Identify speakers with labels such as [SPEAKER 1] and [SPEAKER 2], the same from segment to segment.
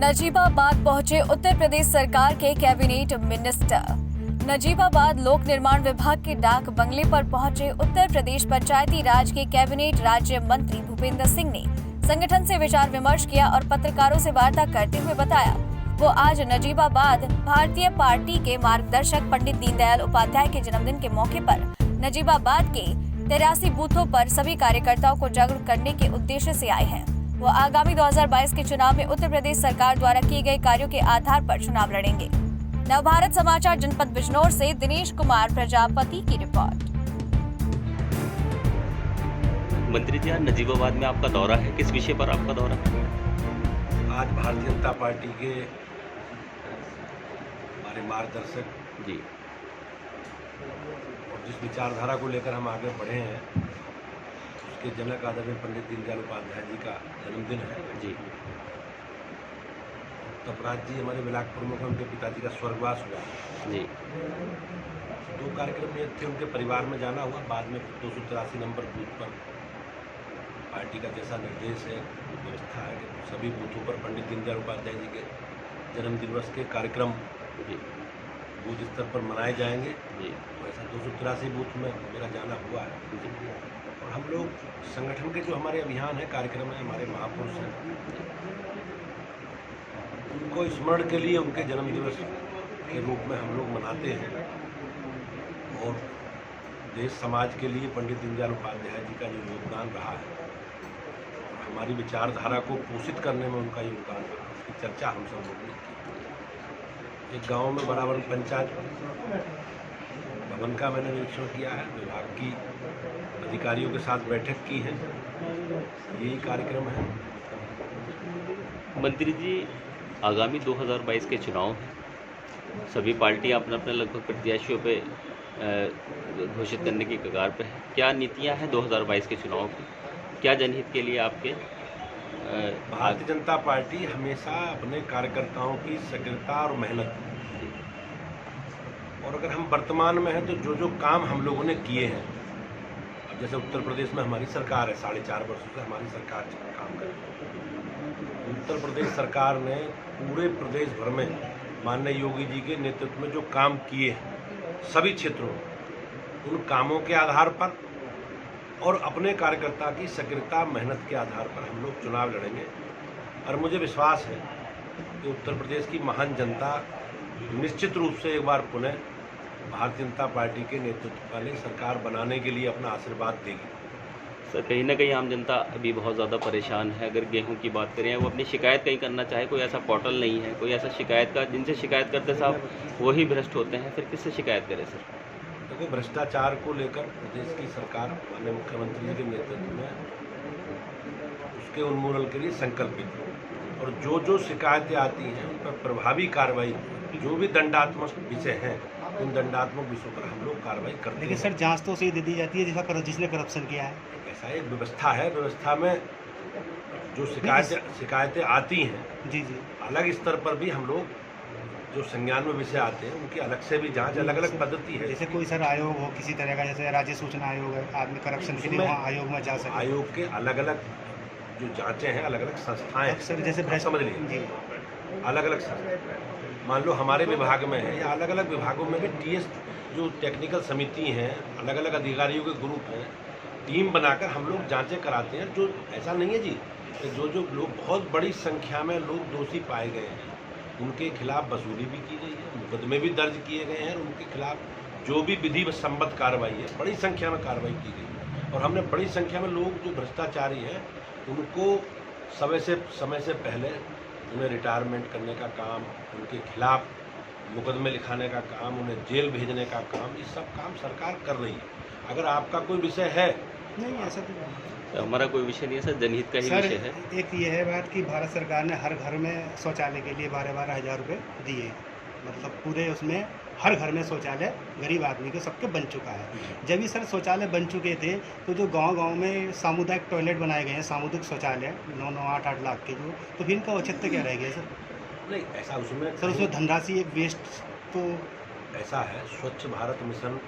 [SPEAKER 1] नजीबाबाद पहुंचे उत्तर प्रदेश सरकार के कैबिनेट मिनिस्टर। नजीबाबाद लोक निर्माण विभाग के डाक बंगले पर पहुंचे उत्तर प्रदेश पंचायती राज के कैबिनेट राज्य मंत्री भूपेंद्र सिंह ने संगठन से विचार विमर्श किया और पत्रकारों से वार्ता करते हुए बताया वो आज नजीबाबाद भारतीय पार्टी के मार्गदर्शक पंडित दीनदयाल उपाध्याय के जन्मदिन के मौके पर नजीबाबाद के 83 बूथों पर सभी कार्यकर्ताओं को जागरूक करने के उद्देश्य से आए हैं। वो आगामी 2022 के चुनाव में उत्तर प्रदेश सरकार द्वारा किए गए कार्यों के आधार पर चुनाव लड़ेंगे। नवभारत समाचार जनपद बिजनौर से दिनेश कुमार प्रजापति की रिपोर्ट।
[SPEAKER 2] मंत्री जी, आज नजीबाबाद में आपका दौरा है, किस विषय पर आपका दौरा है?
[SPEAKER 3] आज भारतीय जनता पार्टी के हमारे मार्गदर्शक
[SPEAKER 2] जी
[SPEAKER 3] और जिस विचारधारा को लेकर हम आगे बढ़े हैं उसके जनक आदरणीय पंडित दीनदयाल उपाध्याय जी का जन्मदिन है
[SPEAKER 2] जी।
[SPEAKER 3] तपराज जी हमारे ब्लॉक प्रमुख हैं, उनके पिताजी का स्वर्गवास हुआ
[SPEAKER 2] जी।
[SPEAKER 3] 2 कार्यक्रम ये थे, उनके परिवार में जाना हुआ, बाद में 283 नंबर बूथ पर पार्टी का जैसा निर्देश है व्यवस्था है कि सभी बूथों पर पंडित दीनदयाल उपाध्याय जी के जन्म दिवस के कार्यक्रम
[SPEAKER 2] जी
[SPEAKER 3] बूथ स्तर पर मनाए जाएंगे।
[SPEAKER 2] जी।
[SPEAKER 3] तो ऐसा 283 बूथ में मेरा जाना हुआ है
[SPEAKER 2] जी।
[SPEAKER 3] और हम लोग संगठन के जो हमारे अभियान है, कार्यक्रम है, हमारे महापुरुष हैं, उनको स्मरण के लिए उनके जन्म दिवस के रूप में हम लोग मनाते हैं और देश समाज के लिए पंडित दीनदयाल उपाध्याय जी का जो योगदान रहा है और हमारी विचारधारा को पोषित करने में उनका योगदान रहा, उसकी चर्चा हम सब लोगों ने की। एक गांव में बराबर पंचायत भवन का मैंने निरीक्षण किया है, विभाग की अधिकारियों के साथ बैठक की है, यही कार्यक्रम है।
[SPEAKER 2] मंत्री जी, आगामी 2022 के चुनाव हैं, सभी पार्टियां अपने अपने लगभग प्रत्याशियों पे घोषित करने की कगार पर है। क्या नीतियां हैं 2022 के चुनाव की? क्या जनहित के लिए आपके?
[SPEAKER 3] भारतीय जनता पार्टी हमेशा अपने कार्यकर्ताओं की सक्रियता और मेहनत, और अगर हम वर्तमान में हैं तो जो काम हम लोगों ने किए हैं, अब जैसे उत्तर प्रदेश में हमारी सरकार है, 4.5 वर्षों से हमारी सरकार काम कर रही है। उत्तर प्रदेश सरकार ने पूरे प्रदेश भर में माननीय योगी जी के नेतृत्व में जो काम किए हैं सभी क्षेत्रों में, उन कामों के आधार पर और अपने कार्यकर्ता की सक्रियता मेहनत के आधार पर हम लोग चुनाव लड़ेंगे। और मुझे विश्वास है कि उत्तर प्रदेश की महान जनता निश्चित रूप से एक बार पुनः भारतीय जनता पार्टी के नेतृत्व वाली सरकार बनाने के लिए अपना आशीर्वाद देगी।
[SPEAKER 2] सर, कहीं ना कहीं आम जनता अभी बहुत ज़्यादा परेशान है। अगर गेहूं की बात करें, वो अपनी शिकायत कहीं करना चाहे, कोई ऐसा पोर्टल नहीं है, कोई ऐसा शिकायत का, जिनसे शिकायत करते साहब वही भ्रष्ट होते हैं, फिर किससे शिकायत करें सर?
[SPEAKER 3] देखो, भ्रष्टाचार को लेकर प्रदेश की सरकार माननीय मुख्यमंत्री जी के नेतृत्व में उसके उन्मूलन के लिए संकल्पित है और जो शिकायतें आती हैं उन पर प्रभावी कार्रवाई, जो भी दंडात्मक विषय हैं उन दंडात्मक विषयों पर हम लोग कार्रवाई करते हैं।
[SPEAKER 4] लेकिन सर, जांच तो उसे दे दी जाती है जिसने करप्शन किया है।
[SPEAKER 3] ऐसा एक व्यवस्था है, व्यवस्था में जो शिकायतें आती हैं
[SPEAKER 4] जी जी,
[SPEAKER 3] अलग स्तर पर भी हम लोग जो संज्ञान में विषय आते हैं उनकी अलग से भी जांच, अलग अलग पद्धति है।
[SPEAKER 4] जैसे कोई सर आयोग हो किसी तरह का, जैसे राज्य सूचना आयोग है, आदमी करप्शन के लिए वहाँ आयोग में जा सकते।
[SPEAKER 3] आयोग के अलग अलग जो जांचें हैं, अलग अलग संस्थाएं हैं
[SPEAKER 4] सर, जैसे
[SPEAKER 3] समझ लीजिए, अलग अलग संस्थाएं, मान लो हमारे विभाग में है या अलग अलग विभागों में भी टीएस जो टेक्निकल समिति हैं, अलग अलग अधिकारियों के ग्रुप हैं, टीम बनाकर हम लोग जांचें कराते हैं। जो ऐसा नहीं है जी, जो लोग बहुत बड़ी संख्या में लोग दोषी पाए गए हैं उनके खिलाफ वसूली भी की गई है, मुकदमे भी दर्ज किए गए हैं, उनके खिलाफ जो भी विधि संबद्ध कार्रवाई है बड़ी संख्या में कार्रवाई की गई है। और हमने बड़ी संख्या में लोग जो भ्रष्टाचारी हैं उनको समय से पहले उन्हें रिटायरमेंट करने का काम, उनके खिलाफ मुकदमे लिखाने का काम, उन्हें जेल भेजने का काम, ये सब काम सरकार कर रही है। अगर आपका कोई विषय है?
[SPEAKER 4] नहीं, ऐसा तो नहीं।
[SPEAKER 2] हमारा कोई विषय नहीं है सर, जनहित का ही विषय है।
[SPEAKER 4] एक ये है बात कि भारत सरकार ने हर घर में शौचालय के लिए 12-12 हज़ार रुपये दिए, मतलब पूरे उसमें हर घर में शौचालय गरीब आदमी को सबके बन चुका है। जब ये सर शौचालय बन चुके थे तो जो गांव-गांव में सामुदायिक टॉयलेट बनाए गए हैं, सामुदायिक शौचालय 9-9, 8-8 लाख के, जो तो फिर इनका औचित्य क्या रह गया सर?
[SPEAKER 3] नहीं, ऐसा उसमें
[SPEAKER 4] धनराशि एक वेस्ट तो
[SPEAKER 3] ऐसा है। स्वच्छ भारत मिशन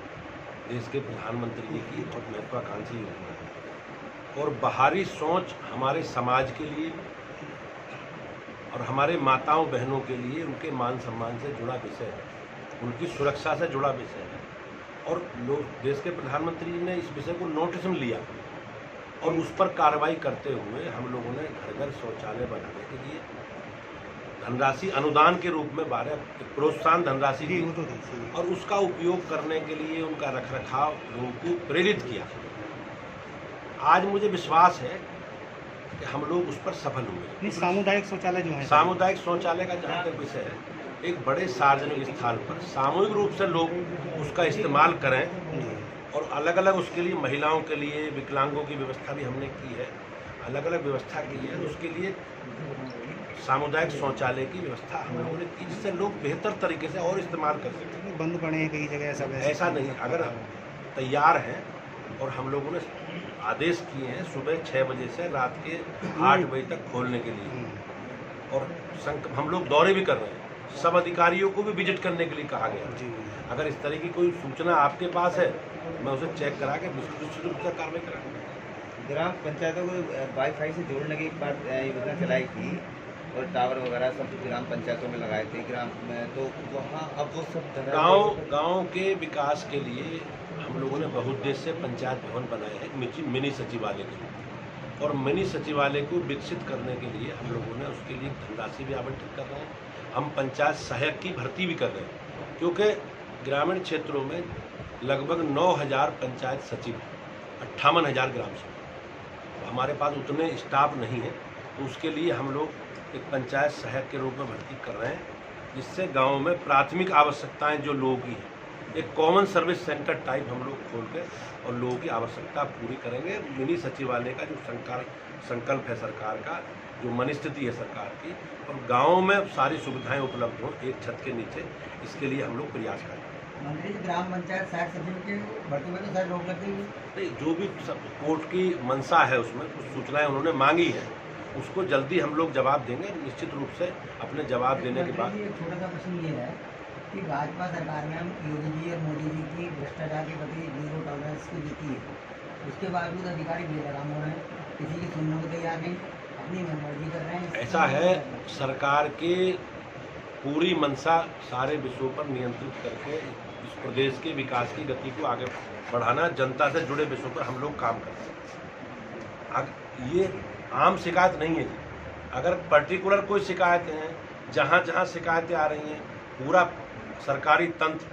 [SPEAKER 3] देश के प्रधानमंत्री जी की बहुत महत्वाकांक्षी योजना है और बाहरी सोच हमारे समाज के लिए और हमारे माताओं बहनों के लिए उनके मान सम्मान से जुड़ा विषय है, उनकी सुरक्षा से जुड़ा विषय है। और लोग, देश के प्रधानमंत्री जी ने इस विषय को नोटिस में लिया और उस पर कार्रवाई करते हुए हम लोगों ने घर घर शौचालय बनाने के लिए धनराशि अनुदान के रूप में 12 प्रोत्साहन धनराशि दी
[SPEAKER 4] वो तो सही है।
[SPEAKER 3] और उसका उपयोग करने के लिए उनका रखरखाव लोगों को प्रेरित किया। आज मुझे विश्वास है कि हम लोग उस पर सफल हुए।
[SPEAKER 4] नहीं, सामुदायिक शौचालय जो है,
[SPEAKER 3] सामुदायिक शौचालय का जहाँ तक विषय है, एक बड़े सार्वजनिक स्थान पर सामूहिक रूप से लोग उसका इस्तेमाल करें
[SPEAKER 4] जी।
[SPEAKER 3] और अलग अलग उसके लिए महिलाओं के लिए, विकलांगों की व्यवस्था भी हमने की है, अलग अलग व्यवस्था की है। उसके लिए सामुदायिक शौचालय की व्यवस्था हम लोगों ने की, जिससे लोग बेहतर तरीके से और इस्तेमाल कर सकें।
[SPEAKER 4] बंद पड़े हैं कई जगह,
[SPEAKER 3] ऐसा नहीं, अगर तैयार हैं और हम लोगों ने आदेश किए हैं सुबह 6 बजे से रात के 8 बजे तक खोलने के लिए, और हम लोग दौरे भी कर रहे हैं। सब अधिकारियों को भी विजिट करने के लिए कहा गया।
[SPEAKER 4] जी।
[SPEAKER 3] अगर इस तरह की कोई सूचना आपके पास है, मैं उसे चेक करा के निश्चित रूप से कार्रवाई कराऊंगा।
[SPEAKER 5] ग्राम पंचायतों को वाईफाई से जोड़ने की एक बार योजना चलाई थी और टावर वगैरह सब ग्राम पंचायतों में लगाए थे ग्राम में, तो वहाँ अब वो सब
[SPEAKER 3] गांव के विकास के लिए हम लोगों ने बहुउद्देश्य पंचायत भवन बनाए हैं मिनी सचिवालय के लिए, और मिनी सचिवालय को विकसित करने के लिए हम लोगों ने उसके लिए धनराशि भी आवंटित कर रहे हैं। हम पंचायत सहायक की भर्ती भी कर रहे हैं, क्योंकि ग्रामीण क्षेत्रों में लगभग 9,000 पंचायत सचिव, 58,000 ग्राम सभा, हमारे पास उतने स्टाफ नहीं है। तो उसके लिए हम लोग एक पंचायत सहायक के रूप में भर्ती कर रहे हैं, जिससे गाँव में प्राथमिक आवश्यकताएं जो लोगों की हैं, एक कॉमन सर्विस सेंटर टाइप हम लोग खोल के और लोगों की आवश्यकता पूरी करेंगे। मिनी सचिवालय का जो संकल्प है सरकार का, जो मनस्थिति है सरकार की, और गाँव में सारी सुविधाएं उपलब्ध हों एक छत के नीचे, इसके लिए हम लोग प्रयास करेंगे।
[SPEAKER 6] मंत्री जी, ग्राम पंचायत सहायक सचिव के भर्ती में तो शायद रोक लगती है।
[SPEAKER 3] नहीं, जो भी कोर्ट की मंशा है उसमें कुछ सूचनाएं उन्होंने मांगी है, उसको जल्दी हम लोग जवाब देंगे। निश्चित रूप से अपने जवाब देने के बाद
[SPEAKER 6] एक छोटा सा प्रश्न ये है कि भाजपा सरकार में योगी जी और मोदी जी की भ्रष्टाचार के प्रति जीरो टॉलरेंस की नीति है, उसके बावजूद अधिकारी बेलगाम हो रहे हैं, किसी की सुनने को तैयार नहीं, अपनी मनमर्जी कर रहे हैं।
[SPEAKER 3] ऐसा है, सरकार के पूरी मंशा सारे विषयों पर नियंत्रित करके इस प्रदेश के विकास की गति को आगे बढ़ाना, जनता से जुड़े विषयों पर हम लोग काम करते हैं। ये आम शिकायत नहीं है जी। अगर पर्टिकुलर कोई शिकायतें हैं, जहाँ जहाँ शिकायतें आ रही हैं, पूरा सरकारी तंत्र,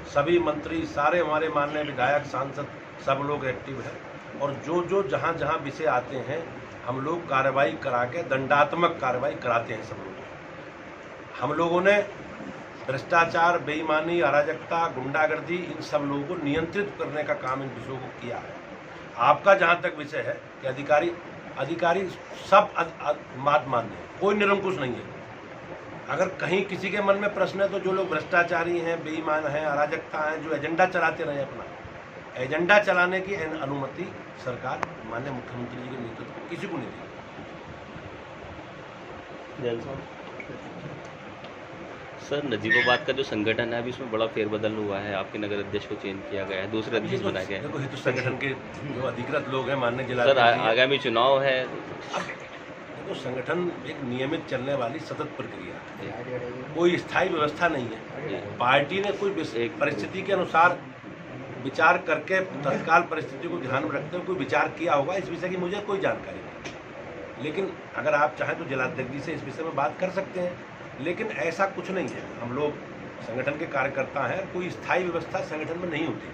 [SPEAKER 3] सभी मंत्री, सारे हमारे माननीय विधायक, सांसद, सब लोग एक्टिव हैं, और जो जहाँ जहाँ विषय आते हैं हम लोग कार्रवाई करा के दंडात्मक कार्रवाई कराते हैं सब लोग। हम लोगों ने भ्रष्टाचार, बेईमानी, अराजकता, गुंडागर्दी, इन सब लोगों को नियंत्रित करने का काम इन विषयों को किया है। आपका जहाँ तक विषय है कि अधिकारी सब बात मानते हैं, कोई निरंकुश नहीं है। अगर कहीं किसी के मन में प्रश्न है तो जो लोग भ्रष्टाचारी हैं, बेईमान हैं, अराजकता हैं, जो एजेंडा चलाते रहे, अपना एजेंडा चलाने की अनुमति सरकार माननीय मुख्यमंत्री जी के नेतृत्व में किसी को नहीं दी।
[SPEAKER 2] सर, नजीबाबाद का जो संगठन है अभी उसमें बड़ा फेरबदल हुआ है, आपके नगर अध्यक्ष को चेंज किया गया है, दूसरे अध्यक्ष बनाया गया है।
[SPEAKER 3] देखो, ये तो संगठन के जो अधिकृत लोग हैं, माननीय जिला
[SPEAKER 2] सर, आगामी चुनाव है।
[SPEAKER 3] देखो, संगठन एक नियमित चलने वाली सतत प्रक्रिया है, कोई स्थायी व्यवस्था नहीं है। पार्टी ने कोई परिस्थिति के अनुसार विचार करके तत्काल परिस्थिति को ध्यान में रखते हुए कोई विचार किया होगा, इस विषय की मुझे कोई जानकारी नहीं। लेकिन अगर आप चाहें तो जिलाध्यक्ष जी से इस विषय में बात कर सकते हैं, लेकिन ऐसा कुछ नहीं है। हम लोग संगठन के कार्यकर्ता हैं, कोई स्थायी व्यवस्था संगठन में नहीं होती।